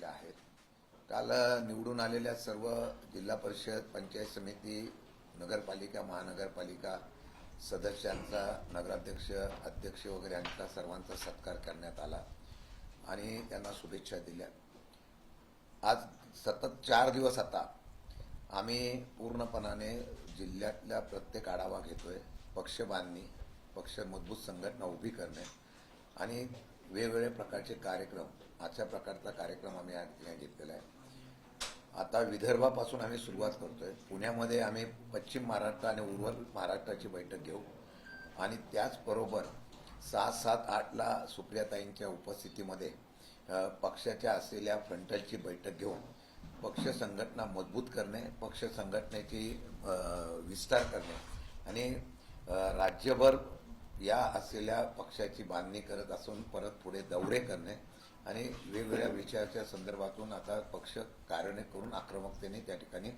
आहेत. काल निवडून आलेल्या सर्व जिल्हा परिषद, पंचायत समिती, नगरपालिका, महानगरपालिका सदस्यांचा, नगराध्यक्ष, अध्यक्ष वगैरे यांचा सर्वांचा सत्कार करण्यात आला आणि त्यांना शुभेच्छा दिल्या. आज सतत 4 दिवस आता आम्ही पूर्णपणाने जिल्ह्यातल्या प्रत्येक आढावा घेतोय. पक्ष बांधणी, पक्ष मजबूत संघटना उभी करणे आणि वेगवेगळ्या प्रकारचे कार्यक्रम, अशा प्रकारचा कार्यक्रम आम्ही या ठिकाणी घेतलेला आहे. आता विदर्भापासून आम्ही सुरुवात करतोय. पुण्यामध्ये आम्ही पश्चिम महाराष्ट्र आणि उर्वरित महाराष्ट्राची बैठक घेऊ आणि त्याचबरोबर 6, 7, 8ला सुप्रियाताईंच्या उपस्थितीमध्ये पक्षाच्या असलेल्या फ्रंटलची बैठक घेऊन पक्ष संघटना मजबूत करणे, पक्ष संघटनेची विस्तार करणे आणि राज्यभर या असलेल्या पक्षाची बांधणी करत असून परत पुढे दौरे करणे आणि वेगवेगळ्या विषयाच्या संदर्भातून आता पक्ष कार्यान्वित करून आक्रमकतेने त्या ठिकाणी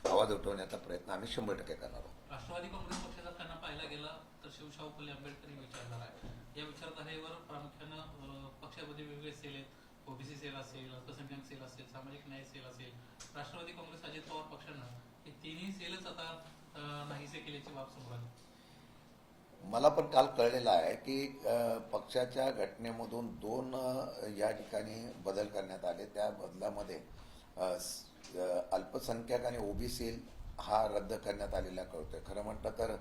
आवाज उठवण्याचा प्रयत्न आम्ही 100% करणार आहोत. राष्ट्रवादी काँग्रेस पक्षाचा त्यांना पाहायला गेला तर शिवशाहू फुले आंबेडकर विचारधारा आहे. या विचारधारेवर प्रामुख्यानं पक्षामध्ये वेगवेगळे सेल आहेत. ओबीसी सेल असेल, अल्पसंख्याक सेल असेल, सामाजिक न्याय सेल असेल. राष्ट्रवादी काँग्रेस, अजित पवार पक्षानं हे तिन्ही सेलच आता नाहीसे केल्याची बाब समोर आली. मला पण काल कळलेलं आहे की पक्षाच्या घटनेमधून 2 या ठिकाणी बदल करण्यात आले. त्या बदलामध्ये अल्पसंख्याक आणि ओबीसी हा रद्द करण्यात आलेला कळतोय. खरं म्हटलं तर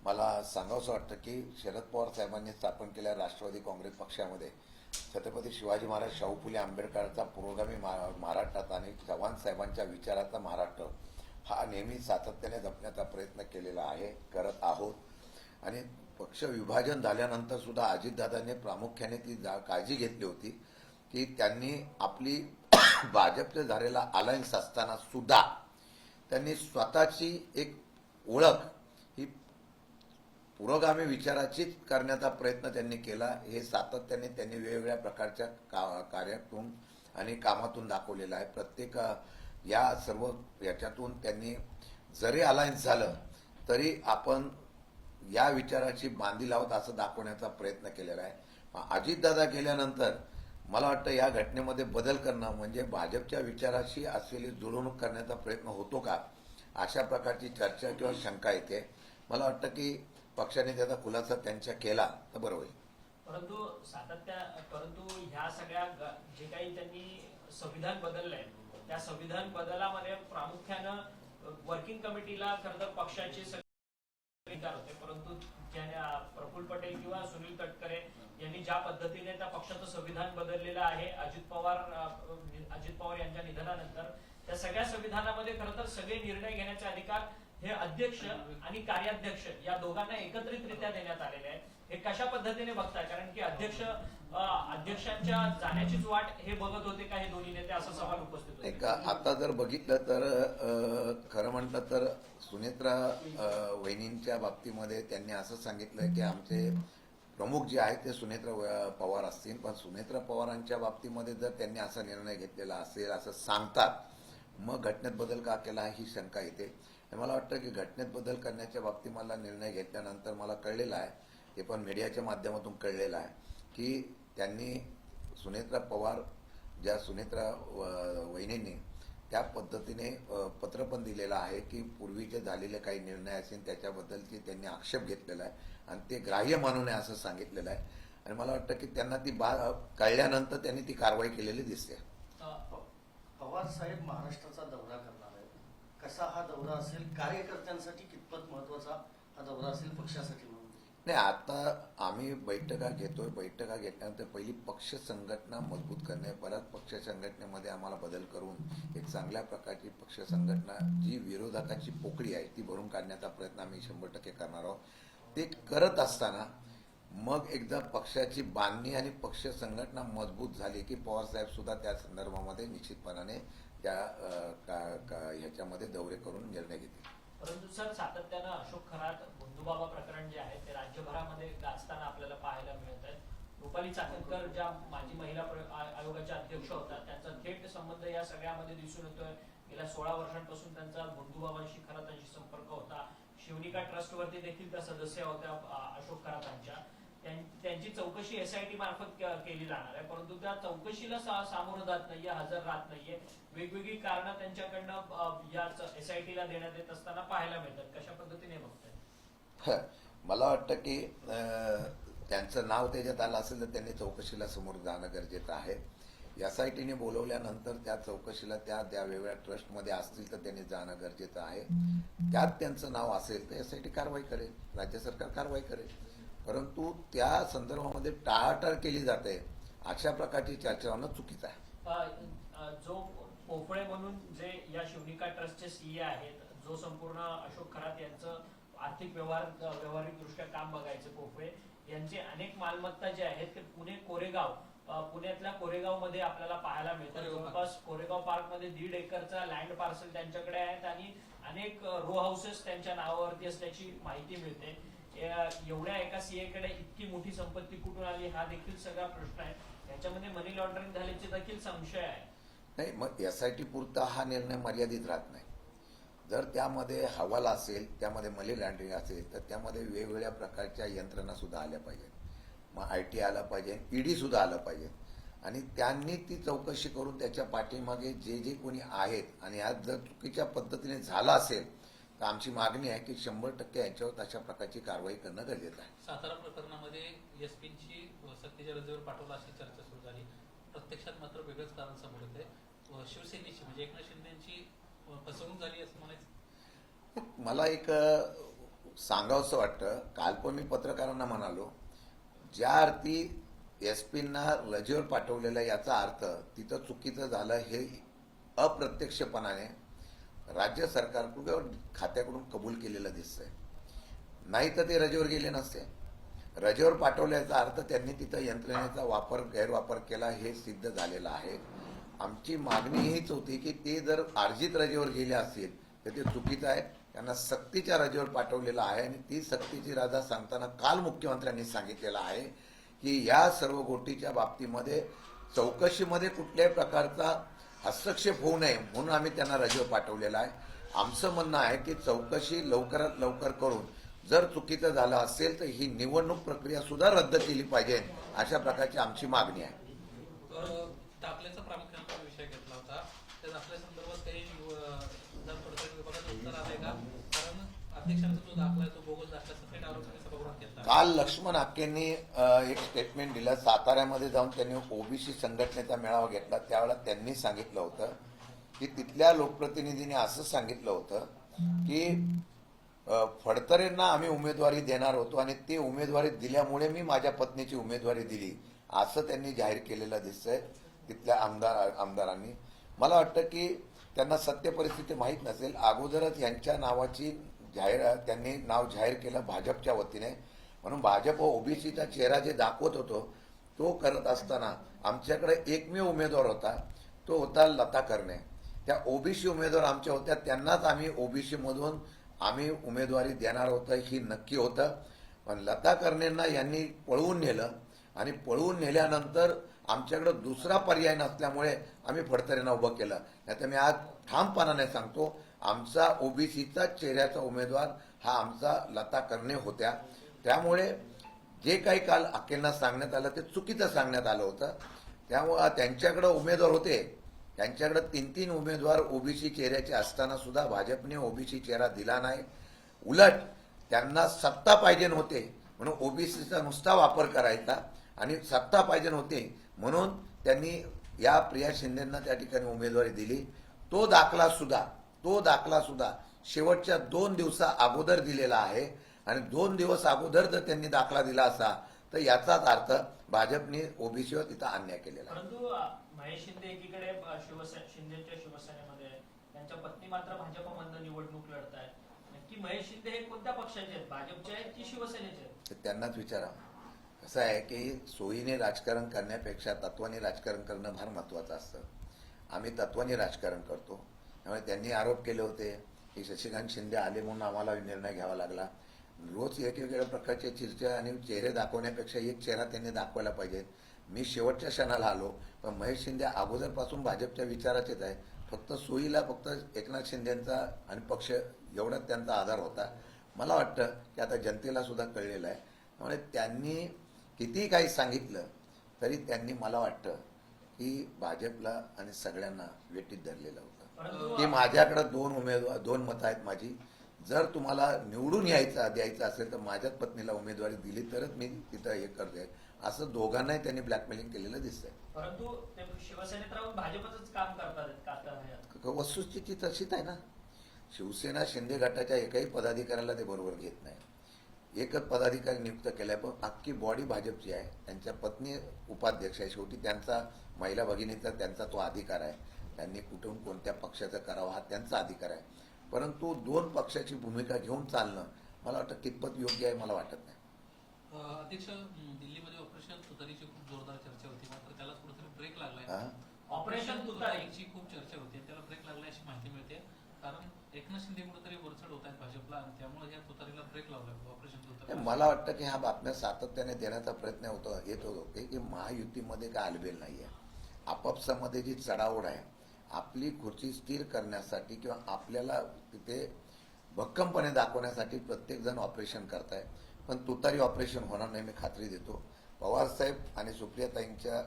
मला सांगावंसं वाटतं की शरद पवार साहेबांनी स्थापन केलेल्या राष्ट्रवादी काँग्रेस पक्षामध्ये छत्रपती शिवाजी महाराज, शाहू फुले आंबेडकरांचा पुरोगामी महाराष्ट्रात आणि चव्हाण साहेबांच्या विचाराचा महाराष्ट्र हा नेहमी सातत्याने जपण्याचा प्रयत्न केलेला आहे, करत आहोत. आणि पक्ष विभाजन झाल्यानंतर सुद्धा अजितदादांनी प्रामुख्याने ती काळजी घेतली होती की त्यांनी आपली भाजपचे झालेला अलायन्स असताना सुद्धा त्यांनी स्वतःची एक ओळख ही पुरोगामी विचाराचीच करण्याचा प्रयत्न त्यांनी केला. हे सातत्याने त्यांनी वेगवेगळ्या प्रकारच्या कार्यातून आणि कामातून दाखवलेलं आहे. प्रत्येक या सर्व याच्यातून त्यांनी जरी अलायन्स झालं तरी आपण या विचाराची बांधील आहोत असं दाखवण्याचा प्रयत्न केलेला आहे. अजितदादा गेल्यानंतर मला वाटतं या घटनेमध्ये बदल करणं म्हणजे भाजपच्या विचाराशी असलेली जुळवणूक करण्याचा प्रयत्न होतो का, अशा प्रकारची चर्चा किंवा शंका येते. मला वाटतं की पक्षाने त्याचा खुलासा त्यांच्या केला तर बरं होईल. परंतु ह्या सगळ्या जे काही त्यांनी संविधान बदललंय त्या संविधान बदलामध्ये प्रामुख्यानं वर्किंग कमिटीला खरं तर पक्षाचे होते. परंतु प्रफुल्ल पटेल किंवा सुनील तटकरे यांनी ज्या पद्धतीने त्या पक्षाचं संविधान बदललेलं आहे अजित पवार यांच्या निधनानंतर, त्या सगळ्या संविधानामध्ये खरं तर सगळे निर्णय घेण्याचे अधिकार हे अध्यक्ष आणि कार्याध्यक्ष या दोघांना एकत्रितरित्या देण्यात आलेले आहेत. हे कशा पद्धतीने बघताय? कारण की अध्यक्षांच्या जाण्याचीच वाट हे बघत होते का हे दोन्ही नेते, असा सवाल उपस्थित होतो. आता जर बघितलं तर खरं म्हटलं तर सुनेत्रा वहिनींच्या बाबतीमध्ये त्यांनी असं सांगितलं की आमचे प्रमुख जे आहेत ते सुनेत्रा पवार असतील, पण सुनेत्रा पवारांच्या बाबतीमध्ये जर त्यांनी असा निर्णय घेतलेला असेल असं सांगतात, मग घटनेत बदल का केला ही शंका येते. मला वाटतं की घटनेत बदल करण्याच्या बाबतीत मला निर्णय घेतल्यानंतर मला कळलेलं आहे, ते पण मीडियाच्या माध्यमातून कळलेलं आहे की त्यांनी सुनेत्रा पवार, ज्या सुनेत्रा वहिनींनी त्या पद्धतीने पत्र पण दिलेलं आहे की पूर्वीचे झालेले काही निर्णय असेल त्याच्याबद्दलची त्यांनी आक्षेप घेतलेला आहे आणि ते ग्राह्य मानू नये असं सांगितलेलं आहे. आणि मला वाटतं की त्यांना ती कळल्यानंतर त्यांनी ती कारवाई केलेली दिसते. पवार साहेब महाराष्ट्राचा दौरा करणार आहेत. कसा हा दौरा असेल, कार्यकर्त्यांसाठी कितपत महत्वाचा हा दौरा असेल, पक्षासाठी म्हणून? नाही, आता आम्ही बैठका घेतोय. बैठका घेतल्यानंतर पहिली पक्ष संघटना मजबूत करणे, परत पक्ष संघटनेमध्ये आम्हाला बदल करून एक चांगल्या प्रकारची पक्ष संघटना जी विरोधकांची पोकळी आहे ती भरून काढण्याचा प्रयत्न आम्ही 100% करणार आहोत. ते करत असताना मग एकदा पक्षाची बांधणी आणि पक्ष संघटना मजबूत झाली की पवारसाहेब सुद्धा त्या संदर्भामध्ये निश्चितपणाने त्या ह्याच्यामध्ये दौरे करून निर्णय घेतील. परंतु सर, सातत्यानं अशोक खरात बंधुबाबा प्रकरण जे आहे ते राज्यभरामध्ये गाजताना आपल्याला पाहायला मिळत आहे. रुपाली चाकणकर ज्या माजी महिला आयोगाच्या अध्यक्ष होत्या त्यांचा थेट संबंध या सगळ्यामध्ये दिसून येतोय. गेल्या 16 वर्षांपासून त्यांचा बंधुबाबांशी खरातांशी संपर्क होता. शिवनिका ट्रस्ट वरती देखील त्या सदस्य होत्या अशोक खरातांच्या. त्यांची चौकशी SIT मार्फत केली जाणार आहे, परंतु त्या चौकशीला सामोरं जात नाहीये, हजर राहत नाहीये. वेगवेगळी कारणं त्यांच्याकडनं या SITला देण्यात येत असताना पाहायला मिळतात. कशा पद्धतीने बघताय? मला वाटतं की त्यांचं नाव त्याच्यात आलं असेल तर त्यांनी चौकशीला समोर जाणं गरजेचं आहे. SITने बोलवल्यानंतर त्या चौकशीला त्या वेगवेगळ्या ट्रस्टमध्ये असतील तर त्यांनी जाणं गरजेचं आहे. त्यात त्यांचं नाव असेल तर SIT कारवाई करेल, राज्य सरकार कारवाई करेल. परंतु त्या संदर्भामध्ये टाळाटाळ केली जाते, अशा प्रकारची चर्चा होणं चुकीचं आहे. जो पोफळे म्हणून जे या शिवनिका ट्रस्टचे सीए आहेत, जो संपूर्ण अशोक खरात यांचं आर्थिक व्यावहारिकदृष्ट्या काम बघायचे, पोफळे यांचे अनेक मालमत्ता जे आहेत ते पुण्यातल्या कोरेगाव मध्ये आपल्याला पाहायला मिळतात. जवळपास कोरेगाव पार्क मध्ये 1.5 एकरचा लँड पार्सल त्यांच्याकडे आहेत आणि अनेक रो हाऊसेस त्यांच्या नावावरती असल्याची माहिती मिळते. एवढ्या एका सीए कडे इतकी मोठी संपत्ती कुठून आली, हा देखील सगळा प्रश्न आहे. याच्यामध्ये मनी लॉन्ड्रिंग झाल्याचे देखील संशय आहे. नाही, मग SIT पुरता हा निर्णय मर्यादित राहत नाही. जर त्यामध्ये हवाला असेल, त्यामध्ये मनी लॉन्ड्रिंग असेल तर त्यामध्ये वेगवेगळ्या प्रकारच्या यंत्रणा सुद्धा आल्या पाहिजेत. मग IT आला पाहिजे, ED सुद्धा आलं पाहिजे आणि त्यांनी ती चौकशी करून त्याच्या पाठीमागे जे कोणी आहेत आणि आज जर चुकीच्या पद्धतीने झाला असेल तर आमची मागणी आहे की 100% याच्यावर अशा प्रकारची कारवाई करणं गरजेचं आहे. सातारा प्रकरणामध्ये SPची सक्तीच्या रजेवर पाठवला अशी चर्चा सुरू झाली. प्रत्यक्षात मात्र वेगळंच कारण समोर येते. शिवसेनेची म्हणजे एकनाथ शिंदेची फसवणूक झाली असं म्हणायचं. मला एक सांगावंसं वाटतं, काल पण मी पत्रकारांना म्हणालो, ज्या अर्थी SPंना रजेवर पाठवलेलं याचा अर्थ तिथं चुकीचं झालं हे अप्रत्यक्षपणाने राज्य सरकारकडून खात्याकडून कबूल केलेलं दिसतंय. नाही तर ते रजेवर गेले नसते. रजेवर पाठवल्याचा अर्थ त्यांनी तिथं यंत्रणेचा गैरवापर केला हे सिद्ध झालेलं आहे. आमची मागणी हीच होती की ते जर अर्जित रजेवर गेले असतील तर ते चुकीचं आहे. त्यांना सक्तीच्या रजेवर पाठवलेलं आहे आणि ती सक्तीची रजा सांगताना काल मुख्यमंत्र्यांनी सांगितलेलं आहे की या सर्व गोष्टीच्या बाबतीमध्ये चौकशीमध्ये कुठल्याही प्रकारचा हस्तक्षेप होऊ नये म्हणून आम्ही त्यांना रजेवर पाठवलेला आहे. आमचं म्हणणं आहे की चौकशी लवकरात लवकर करून जर चुकीचं झालं असेल तर ही निवडणूक प्रक्रिया सुद्धा रद्द केली पाहिजे, अशा प्रकारची आमची मागणी आहे. दाखल्याचा प्रामुख्याने विषय घेतला होता. त्या दाखल्यासंदर्भात काही विधान परिषद विभागाचं उत्तर आलंय का? कारण अध्यक्षांचा जो दाखला आहे तो बोगस दाखल्याचा थेट आरोप सभागृहात घेतला. काल लक्ष्मण हाकेंनी एक स्टेटमेंट दिलं. साताऱ्यामध्ये जाऊन त्यांनी OBC संघटनेचा मेळावा घेतला. त्यावेळेला त्यांनी सांगितलं होतं की तिथल्या लोकप्रतिनिधींनी असं सांगितलं होतं की फडतरेंना आम्ही उमेदवारी देणार होतो आणि ते उमेदवारी दिल्यामुळे मी माझ्या पत्नीची उमेदवारी दिली, असं त्यांनी जाहीर केलेलं दिसतंय तिथल्या आमदारांनी. मला वाटतं की त्यांना सत्य परिस्थिती माहीत नसेल. अगोदरच यांच्या नावाची त्यांनी नाव जाहीर केलं भाजपच्या वतीने, म्हणून भाजप OBCचा चेहरा जे दाखवत होतो तो करत असताना आमच्याकडे एकमेव उमेदवार होता, तो होता लता कर्णे. त्या OBC उमेदवार आमच्या होत्या, त्यांनाच आम्ही OBC मधून आम्ही उमेदवारी देणार होतं ही नक्की होतं. पण लता कर्णेंना यांनी पळवून नेलं आणि पळवून नेल्यानंतर आमच्याकडे दुसरा पर्याय नसल्यामुळे आम्ही फडतरेंना उभं केलं. नाही तर मी आज ठामपणाने सांगतो, आमचा OBCचा चेहऱ्याचा उमेदवार हा आमचा लता कर्णे होत्या. त्यामुळे जे काही काल हाकेंना सांगण्यात आलं ते चुकीचं सांगण्यात आलं होतं. त्यामुळे त्यांच्याकडे उमेदवार होते, त्यांच्याकडे 3 उमेदवार OBC चेहऱ्याचे असताना सुद्धा भाजपने OBC चेहरा दिला नाही. उलट त्यांना सत्ता पाहिजे होते म्हणून OBCचा नुसता वापर करायचा आणि सत्ता पाहिजे होते म्हणून त्यांनी या प्रिया शिंदेंना त्या ठिकाणी उमेदवारी दिली. तो दाखला सुद्धा शेवटच्या 2 दिवसा अगोदर दिलेला आहे आणि 2 दिवस अगोदर जर त्यांनी दाखला दिला असा तर याचाच अर्थ भाजपने OBCवर तिथं अन्याय केलेला आहे. परंतु महेश शिंदे एकीकडे शिंदेच्या शिवसेनेमध्ये, त्यांच्या पत्नी मात्र भाजपमधून निवडणूक लढत आहे. नक्की महेश शिंदे हे कोणत्या पक्षाचे आहेत, भाजपचे आहेत की शिवसेनेचे आहेत? तर त्यांनाच विचारा. कसं आहे की सोयीने राजकारण करण्यापेक्षा तत्वाने राजकारण करणं फार महत्वाचं असतं. आम्ही तत्वाने राजकारण करतो. त्यामुळे त्यांनी आरोप केले होते की शशिकांत शिंदे आले म्हणून आम्हाला निर्णय घ्यावा लागला. रोज वेगवेगळ्या प्रकारचे चर्चा आणि चेहरे दाखवण्यापेक्षा एक चेहरा त्यांनी दाखवायला पाहिजे. मी शेवटच्या क्षणाला आलो, पण महेश शिंदे अगोदरपासून भाजपच्या विचाराचेच आहे. फक्त सोयीला फक्त एकनाथ शिंदेचा आणि पक्ष एवढाच त्यांचा आधार होता. मला वाटतं की आता जनतेला सुद्धा कळलेलं आहे. त्यामुळे त्यांनी कितीही काही सांगितलं तरी त्यांनी मला वाटतं की भाजपला आणि सगळ्यांना वेटीत धरलेलं होतं की माझ्याकडे दोन मतं आहेत माझी. जर तुम्हाला निवडून द्यायचं असेल तर माझ्याच पत्नीला उमेदवारी दिली तरच मी तिथं हे करते, असं दोघांनाही त्यांनी ब्लॅकमेलिंग केलेलं दिसतंय. परंतु ते शिवसेनेत राहून भाजपचंच काम करतात का आता? वस्तुस्थिती तशीच आहे ना. शिवसेना शिंदे गटाच्या एकही पदाधिकाऱ्याला ते बरोबर घेत नाही. एकच पदाधिकारी नियुक्त केलाय, पण अख्खी बॉडी भाजपची आहे. त्यांच्या पत्नी उपाध्यक्ष आहे. शेवटी त्यांचा महिला भगिनीचा त्यांचा तो अधिकार आहे. त्यांनी कुठून कोणत्या पक्षाचं करावं हा त्यांचा अधिकार आहे. परंतु दोन पक्षाची भूमिका घेऊन चालणं मला वाटतं कितपत योग्य आहे मला वाटत नाही. अध्यक्ष, दिल्लीमध्ये ऑपरेशन तुतारीची खूप जोरदार चर्चा होती, मात्र त्याला कुठेतरी ब्रेक लागलाय. हा? ऑपरेशन तुतारी तुतारीची खूप चर्चा होती, त्याला ब्रेक लागलाय अशी माहिती मिळते. कारण एकनाथ शिंदे कुठेतरी वरचढ होत आहेत भाजपला आणि त्यामुळे या तुतारीला ब्रेक लावलाय ऑपरेशन तुतारी. मला वाटतं की ह्या बातम्या सातत्याने देण्याचा प्रयत्न येत होतो की महायुतीमध्ये काय आलबेल नाहीये. आपापसामध्ये जी चढाओढ आहे, आपली खुर्ची स्थिर करण्यासाठी किंवा आपल्याला तिथे भक्कमपणे दाखवण्यासाठी प्रत्येक जण ऑपरेशन करताय. पण तुतारी ऑपरेशन होणार नाही, मी खात्री देतो. पवारसाहेब आणि सुप्रियाताईंच्या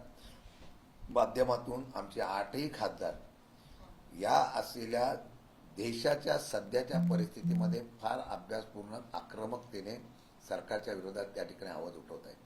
माध्यमातून आमचे 8ही खासदार या असलेल्या देशाच्या सध्याच्या परिस्थितीमध्ये फार अभ्यासपूर्ण आक्रमकतेने सरकारच्या विरोधात त्या ठिकाणी आवाज उठवत आहेत.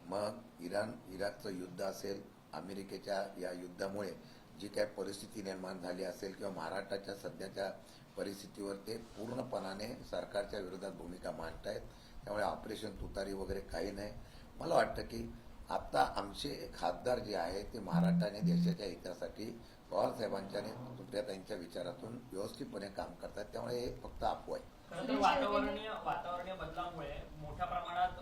मग इराकचं युद्ध असेल, अमेरिकेच्या या युद्धामुळे जी काही परिस्थिती निर्माण झाली असेल किंवा महाराष्ट्राच्या सध्याच्या परिस्थितीवर ते पूर्णपणाने सरकारच्या विरोधात भूमिका मांडतायत. त्यामुळे ऑपरेशन तुतारी वगैरे काही नाही. मला वाटतं की आता आमचे खासदार जे आहे ते महाराष्ट्र आणि देशाच्या हितासाठी पवारसाहेबांच्या आणि सुप्रियाताईंच्या विचारातून व्यवस्थितपणे काम करतात. त्यामुळे हे फक्त अफवा आहे. खरं तर वातावरणीय बदलामुळे मोठ्या प्रमाणात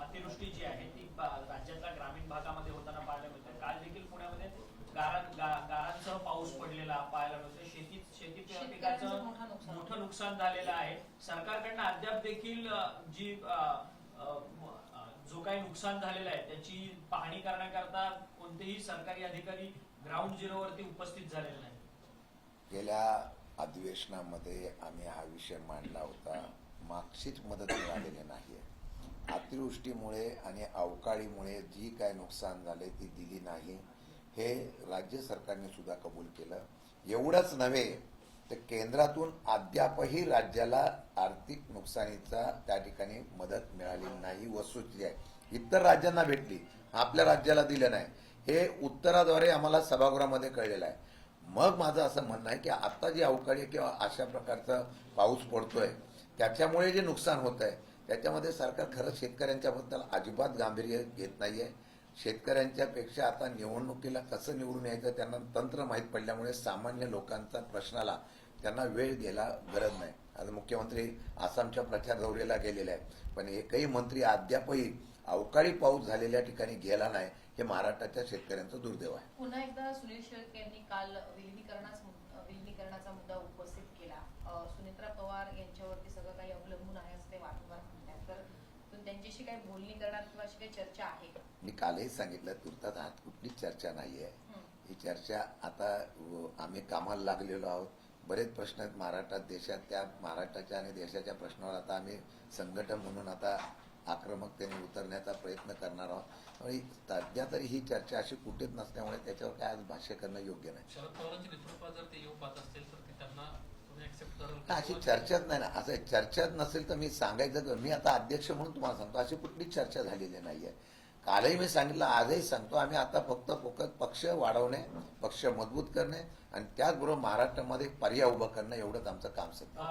अतिवृष्टी जी आहे ती राज्यातल्या ग्रामीण भागामध्ये होताना पाहायला मिळते. काल देखील पुण्यामध्ये गारांसह पाऊस पडलेला पाहायला मिळतो. शेती पिकाचं मोठं नुकसान झालेलं आहे. सरकारकडनं अद्याप देखील जी जो काही नुकसान झालेलं आहे त्याची पाहणी करण्याकरता कोणतेही सरकारी अधिकारी ग्राउंड झिरोवरती उपस्थित झालेले नाही. गेल्या अधिवेशनामध्ये आम्ही हा विषय मांडला होता. मागचीच मदत मिळालेली नाहीये. अतिवृष्टीमुळे आणि अवकाळीमुळे जी काय नुकसान झाले ती दिली नाही, हे राज्य सरकारने सुद्धा कबूल केलं. एवढंच नव्हे तर केंद्रातून अद्यापही राज्याला आर्थिक नुकसानीचा त्या ठिकाणी मदत मिळालेली नाही. वस्तुस्थिती आहे, इतर राज्यांना भेटली, आपल्या राज्याला दिलं नाही. हे उत्तराद्वारे आम्हाला सभागृहामध्ये कळलेलं आहे. मग माझं असं म्हणणं आहे की आता जी अवकाळी किंवा अशा प्रकारचा पाऊस पडतोय त्याच्यामुळे जे नुकसान होत आहे त्याच्यामध्ये सरकार खरंच शेतकऱ्यांच्याबद्दल अजिबात गांभीर्य घेत नाहीये. शेतकऱ्यांच्या पेक्षा आता निवडणुकीला कसं निवडून यायचं त्यांना तंत्र माहीत पडल्यामुळे सामान्य लोकांचा प्रश्नाला त्यांना वेळ द्यायला गरज नाही. आज मुख्यमंत्री आसामच्या प्रचार दौऱ्याला गेलेले आहेत, पण एकही मंत्री अद्यापही अवकाळी पाऊस झालेल्या ठिकाणी गेला नाही. हे महाराष्ट्राच्या शेतकऱ्यांचं दुर्दैव आहे. पुन्हा एकदा सुनील शेळके यांनी काल विलिनीकरणाचा मुद्दा उपस्थित केला. सुनेत्रा पवार यांच्यावरती सगळं काही अवलंबून आहे असं ते वारंवार म्हणतात. तर त्यांच्याशी काही बोलणी करणार किंवा अशी काही चर्चा आहे का? मी कालही सांगितलं, तुर्तास हात कुठलीच चर्चा नाहीये. ही चर्चा आता आम्ही कामाला लागलेलो आहोत. बरेच प्रश्न आहेत महाराष्ट्रात, देशात. त्या महाराष्ट्राच्या आणि देशाच्या प्रश्नावर आता आम्ही संघटन म्हणून आता आक्रमकतेने उतरण्याचा प्रयत्न करणार आहोत. त्यामुळे सध्या तरी ही चर्चा अशी कुठेच नसल्यामुळे त्याच्यावर काय आज भाष्य करणं योग्य नाही. शरद पवारांच्या नेतृत्वात जर ते येऊ पाहत असतील तर ते त्यांना तुम्ही ऍक्सेप्ट कराल? अशी चर्चाच नाही ना. असं चर्चाच नसेल तर मी सांगायचं, मी आता अध्यक्ष म्हणून तुम्हाला सांगतो अशी कुठलीच चर्चा झालेली नाहीये. कालही मी सांगितलं, आजही सांगतो, आम्ही आता फक्त पक्ष वाढवणे, पक्ष मजबूत करणे आणि त्याचबरोबर महाराष्ट्रामध्ये पर्याय उभं करणं एवढंच आमचं काम सध्या.